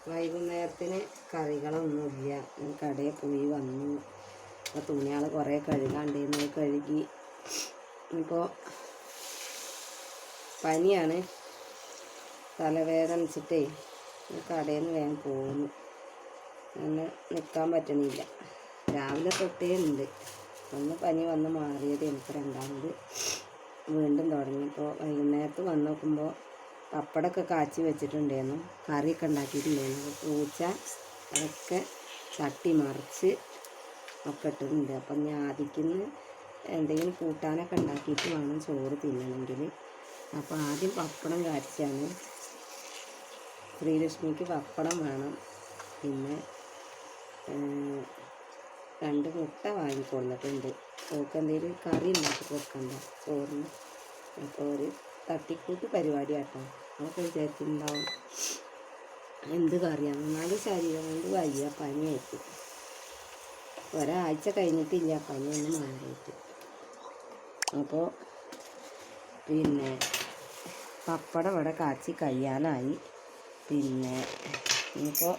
വൈകുന്നേരത്തിന് കറികളൊന്നുമില്ല. ഞാൻ കടയിൽ പോയി വന്നു. അപ്പോൾ തുണികൾ കുറേ കഴുകാണ്ടിരുന്നു, കഴുകി. ഇപ്പോൾ പനിയാണ്, തലവേദന വെച്ചിട്ടേ കടയിൽ നിന്ന് വേഗം പോകുന്നു. അങ്ങനെ നിൽക്കാൻ പറ്റണില്ല. രാവിലെ തൊട്ടേ ഉണ്ട്. ഒന്ന് പനി വന്ന് മാറിയത് എനിക്ക് രണ്ടാമത് വീണ്ടും തുടങ്ങി. ഇപ്പോൾ വൈകുന്നേരത്ത് വന്ന് നോക്കുമ്പോൾ പപ്പടമൊക്കെ കാച്ചി വെച്ചിട്ടുണ്ടായിരുന്നു, കറിയൊക്കെ ഉണ്ടാക്കിയിട്ടുണ്ടായിരുന്നു. പൂച്ച അതൊക്കെ തട്ടി മറിച്ച് ഒക്കെ ഇട്ടിട്ടുണ്ട്. അപ്പം ഞാൻ ആദ്യത്തിന് എന്തെങ്കിലും കൂട്ടാനൊക്കെ ഉണ്ടാക്കിയിട്ട് വേണം ചോറ് തിന്നണമെങ്കിൽ. അപ്പോൾ ആദ്യം പപ്പടം കാച്ചാണ്. ശ്രീലക്ഷ്മിക്ക് പപ്പടം വേണം. പിന്നെ 2 മുട്ട വാങ്ങിക്കൊണ്ടിട്ടുണ്ട്. ഓൾക്ക് എന്തെങ്കിലും കറി ഉണ്ടാക്കി കൊടുക്കണ്ട ചോറിന്. അപ്പോൾ ഒരു തട്ടിക്കൂട്ട് പരിപാടി ആട്ടോ. അതൊക്കെ വിചാരിച്ചിട്ടുണ്ടാവും എന്ത് കറിയാണ്. എന്നാലും ശരീരം കൊണ്ട് വയ്യ, പനിയായിട്ട്. ഒരാഴ്ച കഴിഞ്ഞിട്ടില്ല പനിയൊന്നും മാറിയിട്ട്. അപ്പോൾ പിന്നെ പപ്പടം ഇവിടെ കാച്ചി കഴിയാനായി. പിന്നെ ഇനിയിപ്പോൾ